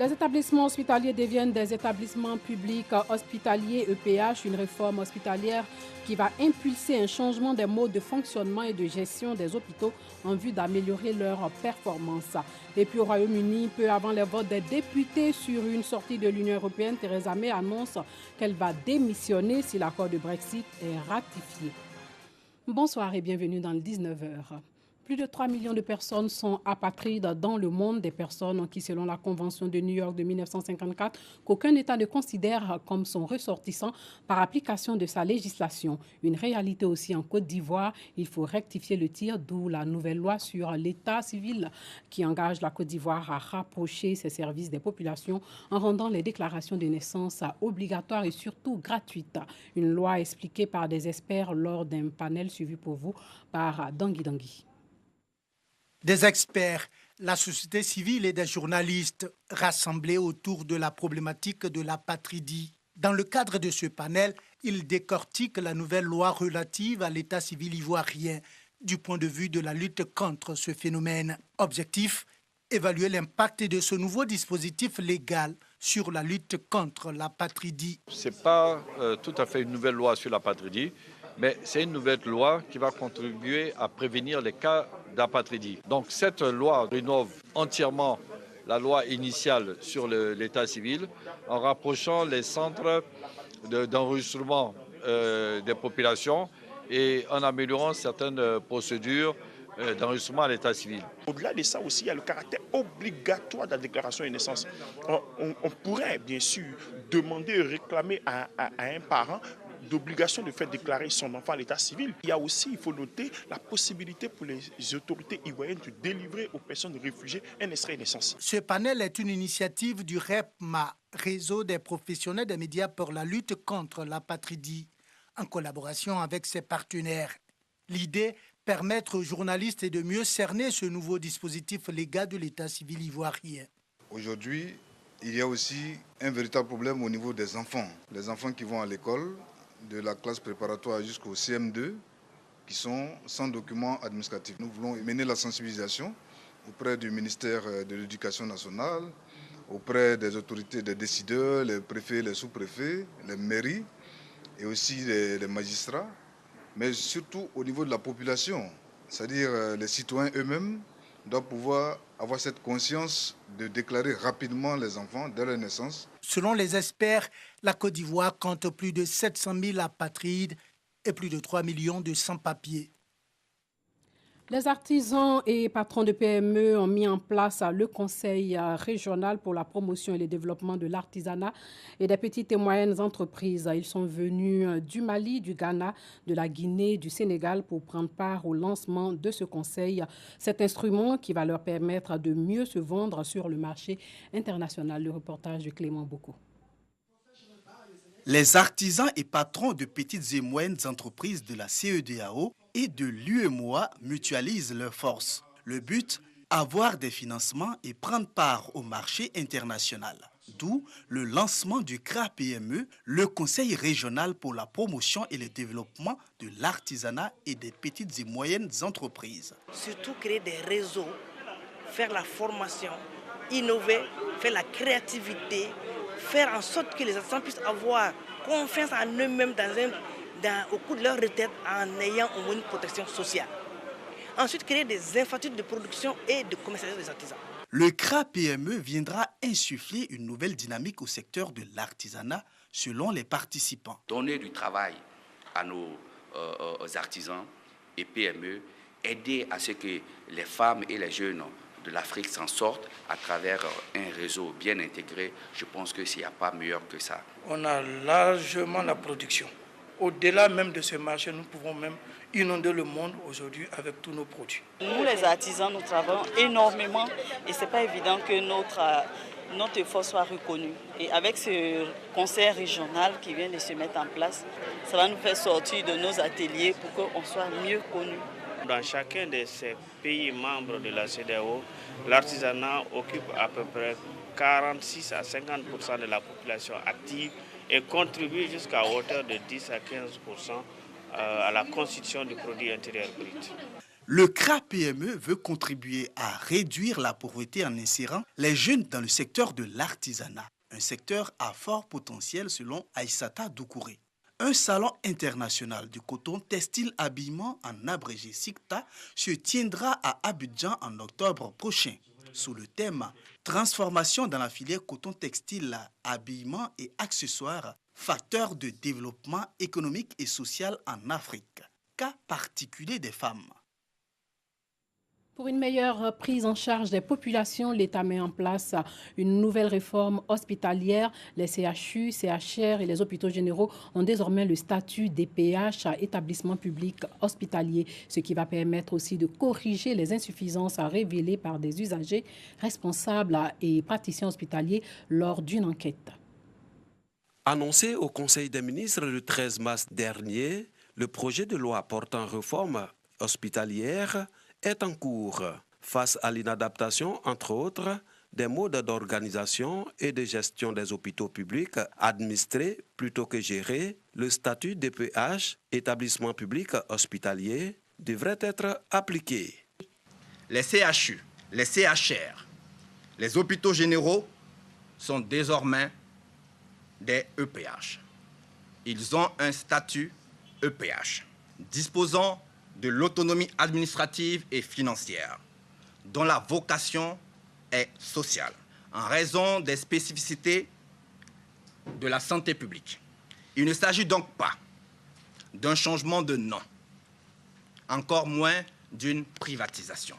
Les établissements hospitaliers deviennent des établissements publics hospitaliers EPH, une réforme hospitalière qui va impulser un changement des modes de fonctionnement et de gestion des hôpitaux en vue d'améliorer leur performance. Et puis au Royaume-Uni, peu avant les votes des députés sur une sortie de l'Union européenne, Theresa May annonce qu'elle va démissionner si l'accord de Brexit est ratifié. Bonsoir et bienvenue dans le 19h. Plus de 3 millions de personnes sont apatrides dans le monde, des personnes qui, selon la Convention de New York de 1954, qu'aucun État ne considère comme son ressortissant par application de sa législation. Une réalité aussi en Côte d'Ivoire, il faut rectifier le tir, d'où la nouvelle loi sur l'état civil qui engage la Côte d'Ivoire à rapprocher ses services des populations en rendant les déclarations de naissance obligatoires et surtout gratuites. Une loi expliquée par des experts lors d'un panel suivi pour vous par Dangui Dangui. Des experts, la société civile et des journalistes rassemblés autour de la problématique de l'apatridie. Dans le cadre de ce panel, ils décortiquent la nouvelle loi relative à l'état civil ivoirien du point de vue de la lutte contre ce phénomène. Objectif, évaluer l'impact de ce nouveau dispositif légal sur la lutte contre l'apatridie. Ce n'est pas tout à fait une nouvelle loi sur l'apatridie, mais c'est une nouvelle loi qui va contribuer à prévenir les cas d'apatridie. Donc cette loi rénove entièrement la loi initiale sur l'état civil en rapprochant les centres d'enregistrement des populations et en améliorant certaines procédures d'enregistrement à l'état civil. Au-delà de ça aussi, il y a le caractère obligatoire de la déclaration de naissance. On pourrait bien sûr demander, réclamer à un parent d'obligation de faire déclarer son enfant à l'état civil. Il y a aussi, il faut noter, la possibilité pour les autorités ivoiriennes de délivrer aux personnes réfugiées un extrait de naissance. Ce panel est une initiative du REPMA, Réseau des professionnels des médias pour la lutte contre l'apatridie, en collaboration avec ses partenaires. L'idée, permettre aux journalistes de mieux cerner ce nouveau dispositif légal de l'état civil ivoirien. Aujourd'hui, il y a aussi un véritable problème au niveau des enfants. Les enfants qui vont à l'école, de la classe préparatoire jusqu'au CM2, qui sont sans documents administratifs. Nous voulons mener la sensibilisation auprès du ministère de l'Éducation nationale, auprès des autorités, des décideurs, les préfets, les sous-préfets, les mairies et aussi les magistrats, mais surtout au niveau de la population, c'est-à-dire les citoyens eux-mêmes doivent pouvoir avoir cette conscience de déclarer rapidement les enfants dès leur naissance. Selon les experts, la Côte d'Ivoire compte plus de 700 000 apatrides et plus de 3 millions de sans-papiers. Les artisans et patrons de PME ont mis en place le Conseil régional pour la promotion et le développement de l'artisanat et des petites et moyennes entreprises. Ils sont venus du Mali, du Ghana, de la Guinée, du Sénégal pour prendre part au lancement de ce conseil. Cet instrument qui va leur permettre de mieux se vendre sur le marché international. Le reportage de Clément Boko. Les artisans et patrons de petites et moyennes entreprises de la CEDEAO et de l'UEMOA mutualisent leurs forces. Le but, avoir des financements et prendre part au marché international. D'où le lancement du CRA-PME, le Conseil régional pour la promotion et le développement de l'artisanat et des petites et moyennes entreprises. Surtout créer des réseaux, faire la formation, innover, faire la créativité, faire en sorte que les artisans puissent avoir confiance en eux-mêmes au cours de leur retraite en ayant au moins une protection sociale. Ensuite, créer des infrastructures de production et de commercialisation des artisans. Le CRA-PME viendra insuffler une nouvelle dynamique au secteur de l'artisanat selon les participants. Donner du travail à nos artisans et PME, aider à ce que les femmes et les jeunes de l'Afrique s'en sortent à travers un réseau bien intégré. Je pense que s'il n'y a pas meilleur que ça. On a largement la production. Au-delà même de ce marché, nous pouvons même inonder le monde aujourd'hui avec tous nos produits. Nous, les artisans, nous travaillons énormément et ce n'est pas évident que notre effort soit reconnu. Et avec ce conseil régional qui vient de se mettre en place, ça va nous faire sortir de nos ateliers pour qu'on soit mieux connus. Dans chacun de ces pays membres de la CEDEAO, l'artisanat occupe à peu près 46 à 50% de la population active et contribue jusqu'à hauteur de 10 à 15% à la constitution du produit intérieur brut. Le CRA PME veut contribuer à réduire la pauvreté en insérant les jeunes dans le secteur de l'artisanat, un secteur à fort potentiel selon Aïssata Doucouré. Un salon international du coton textile habillement en abrégé SICTA se tiendra à Abidjan en octobre prochain, sous le thème « Transformation dans la filière coton textile, habillement et accessoires, facteurs de développement économique et social en Afrique ». Cas particulier des femmes. Pour une meilleure prise en charge des populations, l'État met en place une nouvelle réforme hospitalière. Les CHU, CHR et les hôpitaux généraux ont désormais le statut d'EPH, établissement public hospitalier, ce qui va permettre aussi de corriger les insuffisances révélées par des usagers responsables et praticiens hospitaliers lors d'une enquête. Annoncé au Conseil des ministres le 13 mars dernier, le projet de loi portant réforme hospitalière est en cours face à l'inadaptation, entre autres, des modes d'organisation et de gestion des hôpitaux publics administrés plutôt que gérés. Le statut d'EPH, établissement public hospitalier, devrait être appliqué. Les CHU, les CHR, les hôpitaux généraux sont désormais des EPH. Ils ont un statut EPH, disposant de l'autonomie administrative et financière, dont la vocation est sociale, en raison des spécificités de la santé publique. Il ne s'agit donc pas d'un changement de nom, encore moins d'une privatisation.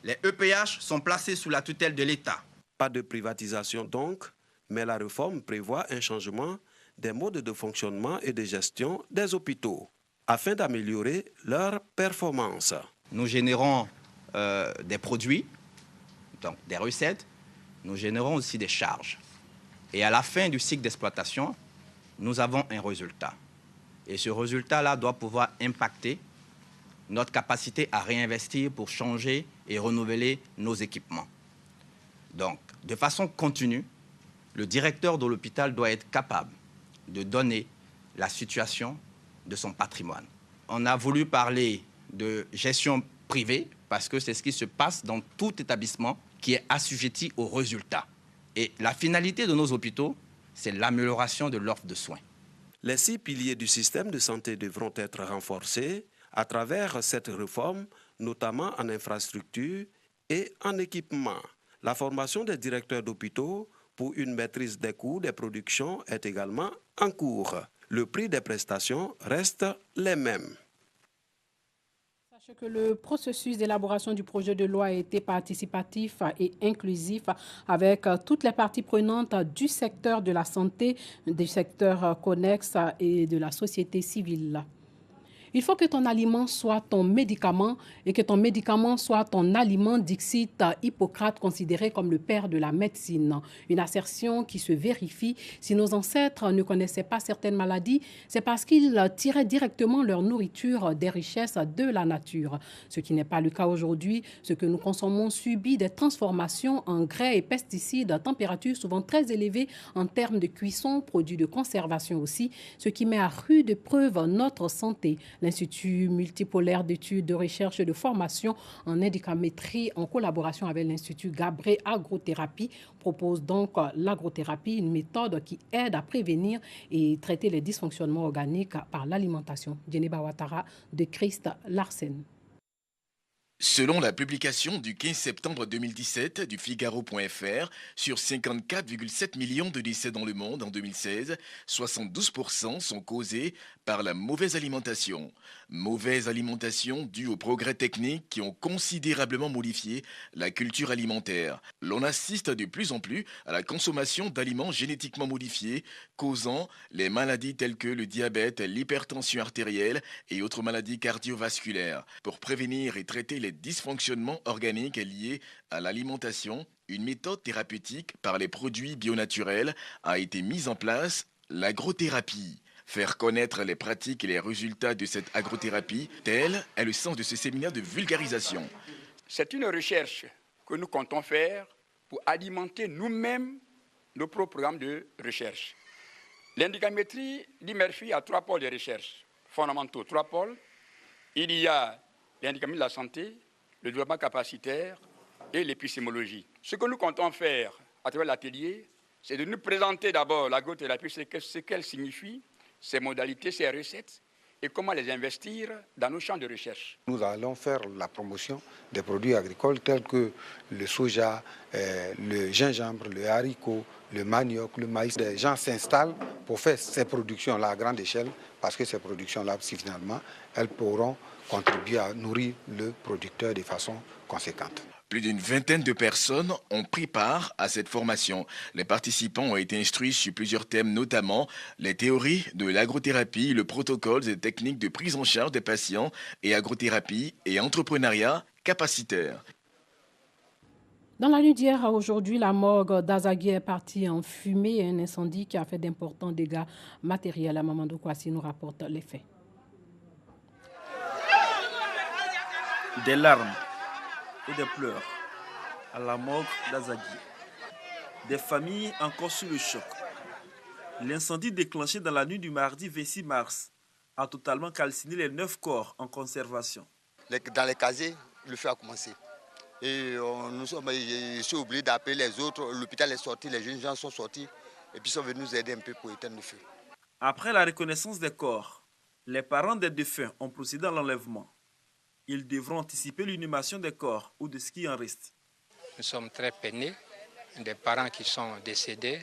Les EPH sont placés sous la tutelle de l'État. Pas de privatisation donc, mais la réforme prévoit un changement des modes de fonctionnement et de gestion des hôpitaux, afin d'améliorer leur performance. Nous générons des produits, donc des recettes, nous générons aussi des charges. Et à la fin du cycle d'exploitation, nous avons un résultat. Et ce résultat-là doit pouvoir impacter notre capacité à réinvestir pour changer et renouveler nos équipements. Donc, de façon continue, le directeur de l'hôpital doit être capable de donner la situation de son patrimoine. On a voulu parler de gestion privée parce que c'est ce qui se passe dans tout établissement qui est assujetti aux résultats. Et la finalité de nos hôpitaux, c'est l'amélioration de l'offre de soins. Les 6 piliers du système de santé devront être renforcés à travers cette réforme, notamment en infrastructure et en équipement. La formation des directeurs d'hôpitaux pour une maîtrise des coûts des productions est également en cours. Le prix des prestations reste les mêmes. Sachez que le processus d'élaboration du projet de loi a été participatif et inclusif avec toutes les parties prenantes du secteur de la santé, du secteur connexe et de la société civile. Il faut que ton aliment soit ton médicament et que ton médicament soit ton aliment, dixit Hippocrate, considéré comme le père de la médecine. Une assertion qui se vérifie. Si nos ancêtres ne connaissaient pas certaines maladies, c'est parce qu'ils tiraient directement leur nourriture des richesses de la nature. Ce qui n'est pas le cas aujourd'hui. Ce que nous consommons subit des transformations en grès et pesticides à température souvent très élevée en termes de cuisson, produits de conservation aussi, ce qui met à rude épreuve notre santé. L'Institut multipolaire d'études, de recherche et de formation en indicamétrie, en collaboration avec l'Institut Gabré Agrothérapie, propose donc l'agrothérapie, une méthode qui aide à prévenir et traiter les dysfonctionnements organiques par l'alimentation. Djeneba Ouattara de Christ Larsen. Selon la publication du 15 septembre 2017 du Figaro.fr, sur 54,7 millions de décès dans le monde en 2016, 72% sont causés par la mauvaise alimentation. Mauvaise alimentation due aux progrès techniques qui ont considérablement modifié la culture alimentaire. L'on assiste de plus en plus à la consommation d'aliments génétiquement modifiés, causant les maladies telles que le diabète, l'hypertension artérielle et autres maladies cardiovasculaires. Pour prévenir et traiter les dysfonctionnements organiques liés à l'alimentation, une méthode thérapeutique par les produits bionaturels a été mise en place, l'agrothérapie. Faire connaître les pratiques et les résultats de cette agrothérapie, tel est le sens de ce séminaire de vulgarisation. C'est une recherche que nous comptons faire pour alimenter nous-mêmes nos propres programmes de recherche. L'indicamétrie, dit Murphy, a 3 pôles de recherche fondamentaux. 3 pôles. Il y a l'indicament de la santé, le développement capacitaire et l'épistémologie. Ce que nous comptons faire à travers l'atelier, c'est de nous présenter d'abord l'agrothérapie, ce qu'elle signifie, ses modalités, ses recettes, et comment les investir dans nos champs de recherche. Nous allons faire la promotion des produits agricoles tels que le soja, le gingembre, le haricot, le manioc, le maïs. Les gens s'installent pour faire ces productions-là à grande échelle parce que ces productions-là, finalement, elles pourront contribuer à nourrir le producteur de façon conséquente. Plus d'une vingtaine de personnes ont pris part à cette formation. Les participants ont été instruits sur plusieurs thèmes, notamment les théories de l'agrothérapie, le protocole et techniques de prise en charge des patients et agrothérapie et entrepreneuriat capacitaire. Dans la nuit d'hier à aujourd'hui, la morgue d'Azagui est partie en fumée et un incendie qui a fait d'importants dégâts matériels. Mamadou Kouassi nous rapporte les faits. Des larmes et des pleurs à la morgue d'Azagui. Des familles encore sous le choc. L'incendie déclenché dans la nuit du mardi 26 mars a totalement calciné les 9 corps en conservation. Dans les casiers, le feu a commencé. Et je suis obligé d'appeler les autres. L'hôpital est sorti, les jeunes gens sont sortis et puis sont venus nous aider un peu pour éteindre le feu. Après la reconnaissance des corps, les parents des défunts ont procédé à l'enlèvement. Ils devront anticiper l'inhumation des corps ou de ce qui en reste. Nous sommes très peinés, des parents qui sont décédés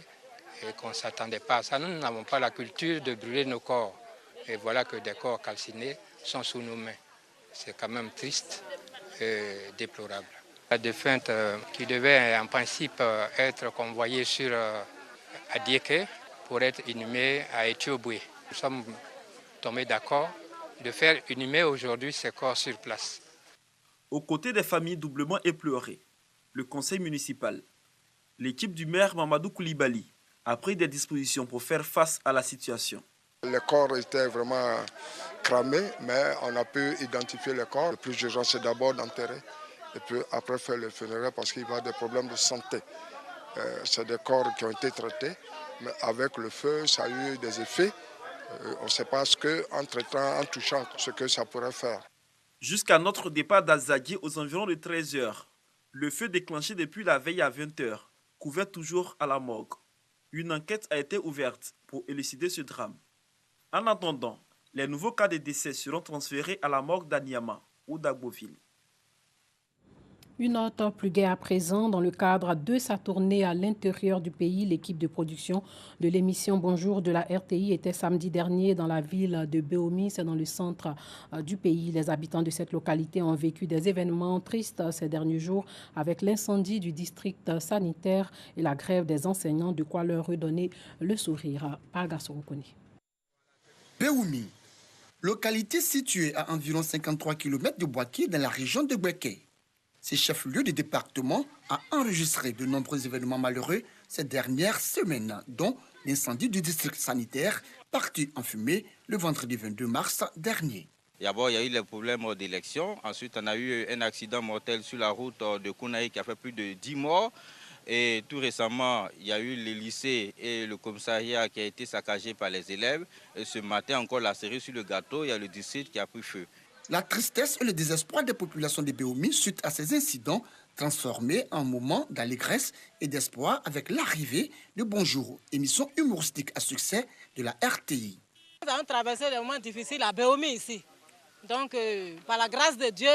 et qu'on ne s'attendait pas à ça. Nous n'avons pas la culture de brûler nos corps. Et voilà que des corps calcinés sont sous nos mains. C'est quand même triste et déplorable. La défunte qui devait en principe être convoyée sur Adiéké pour être inhumée à Éthiopie. Nous sommes tombés d'accord de faire inhumer aujourd'hui ces corps sur place. Aux côtés des familles doublement éplorées, le conseil municipal, l'équipe du maire Mamadou Koulibaly a pris des dispositions pour faire face à la situation. Les corps étaient vraiment cramés, mais on a pu identifier les corps. Le plus urgent, c'est d'abord d'enterrer et puis après faire le funéraire parce qu'il y a des problèmes de santé. C'est des corps qui ont été traités, mais avec le feu, ça a eu des effets. On ne sait pas ce que, en touchant, ce que ça pourrait faire. Jusqu'à notre départ d'Azagui aux environs de 13 h, le feu déclenché depuis la veille à 20 h couvait toujours à la morgue. Une enquête a été ouverte pour élucider ce drame. En attendant, les nouveaux cas de décès seront transférés à la morgue d'Aniama ou d'Agboville. Une note plus gaie à présent. Dans le cadre de sa tournée à l'intérieur du pays, l'équipe de production de l'émission Bonjour de la RTI était samedi dernier dans la ville de Beomi, c'est dans le centre du pays. Les habitants de cette localité ont vécu des événements tristes ces derniers jours avec l'incendie du district sanitaire et la grève des enseignants, de quoi leur redonner le sourire. Pagasorokoni. Beoumi, localité située à environ 53 km de Boaké dans la région de Bouaké. Ce chef-lieu du département a enregistré de nombreux événements malheureux ces dernières semaines, dont l'incendie du district sanitaire parti en fumée le vendredi 22 mars dernier. D'abord, il y a eu les problèmes d'élection. Ensuite, on a eu un accident mortel sur la route de Kounaï qui a fait plus de 10 morts. Et tout récemment, il y a eu le lycée et le commissariat qui a été saccagé par les élèves. Et ce matin, encore la cerise sur le gâteau, il y a le district qui a pris feu. La tristesse et le désespoir des populations de Beomi suite à ces incidents transformés en moments d'allégresse et d'espoir avec l'arrivée de Bonjour, émission humoristique à succès de la RTI. Nous avons traversé des moments difficiles à Beomi ici. Donc, par la grâce de Dieu,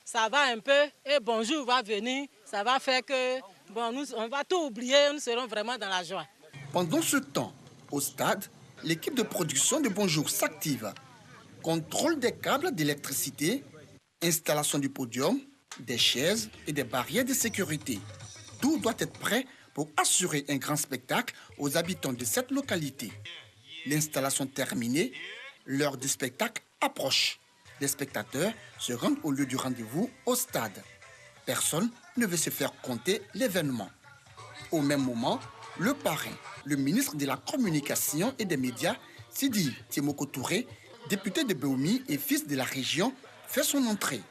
ça va un peu et Bonjour va venir. Ça va faire que on va tout oublier, nous serons vraiment dans la joie. Pendant ce temps, au stade, l'équipe de production de Bonjour s'active. Contrôle des câbles d'électricité, installation du podium, des chaises et des barrières de sécurité. Tout doit être prêt pour assurer un grand spectacle aux habitants de cette localité. L'installation terminée, l'heure du spectacle approche. Les spectateurs se rendent au lieu du rendez-vous au stade. Personne ne veut se faire compter l'événement. Au même moment, le parrain, le ministre de la Communication et des Médias, Sidi Timoko Touré, député de Beomi et fils de la région, fait son entrée.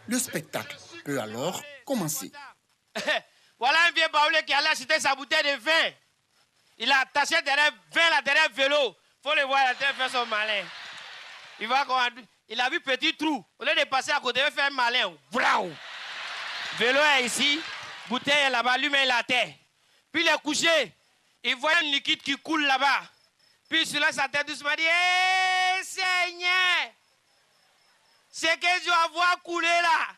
Le spectacle peut alors commencer. Voilà un vieux baoulé qui allait acheter sa bouteille de vin. Il a attaché derrière vélo. Faut le voir, il a faire son malin. il a vu petit trou. Au lieu de passer à côté, il veut faire un malin. Bravo. Vélo est ici, bouteille est là-bas, lui-même la terre. Puis il est couché, il voit un liquide qui coule là-bas. Puis sur là, sa tête doucement dit, hé Seigneur, ce que je dois voir couler là,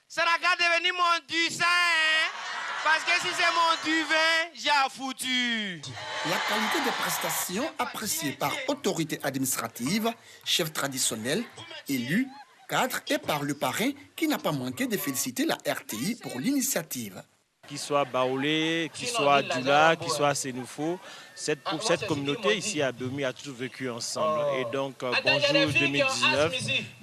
ça n'a qu'à devenir mon du sang, hein? Parce que si c'est mon du vin, j'ai foutu. La qualité des prestations appréciée par autorité administrative, chef traditionnel, élus, cadres et par le parrain qui n'a pas manqué de féliciter la RTI pour l'initiative. Qu'il soit Baoulé, qu'il soit Dula, qu'il soit Sénoufo, cette communauté ici à Abéoumi a toujours vécu ensemble. Et donc, Bonjour 2019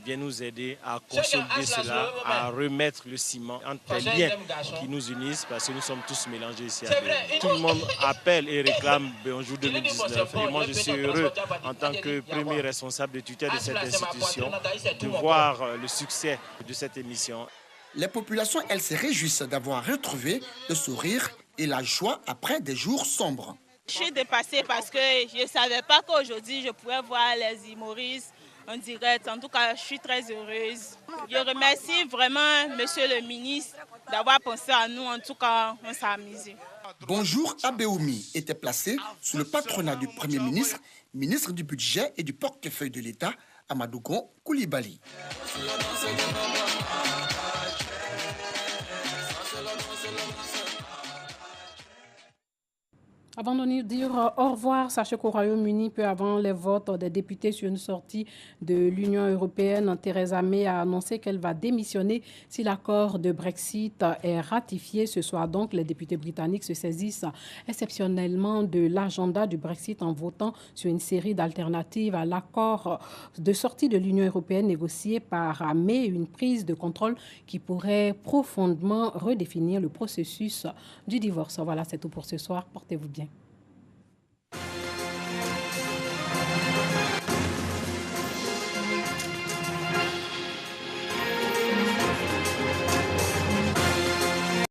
vient nous aider à consolider cela, à remettre le ciment entre les liens qui nous unissent, parce que nous sommes tous mélangés ici à Abéoumi. Tout le monde appelle et réclame Bonjour 2019. Et moi, je suis heureux, en tant que premier responsable de tutelle de cette institution, de voir le succès de cette émission. Les populations, elles se réjouissent d'avoir retrouvé le sourire et la joie après des jours sombres. Je suis dépassée parce que je ne savais pas qu'aujourd'hui je pouvais voir les humoristes en direct. En tout cas, je suis très heureuse. Je remercie vraiment Monsieur le ministre d'avoir pensé à nous. En tout cas, on s'est amusé. Bonjour Abéoumi était placé sous le patronat du Premier ministre, ministre du Budget et du portefeuille de l'État, Amadou Coulibaly. Avant de nous dire au revoir, sachez qu'au Royaume-Uni, peu avant les votes des députés sur une sortie de l'Union européenne, Theresa May a annoncé qu'elle va démissionner si l'accord de Brexit est ratifié. Ce soir donc, les députés britanniques se saisissent exceptionnellement de l'agenda du Brexit en votant sur une série d'alternatives à l'accord de sortie de l'Union européenne négocié par May, une prise de contrôle qui pourrait profondément redéfinir le processus du divorce. Voilà, c'est tout pour ce soir. Portez-vous bien.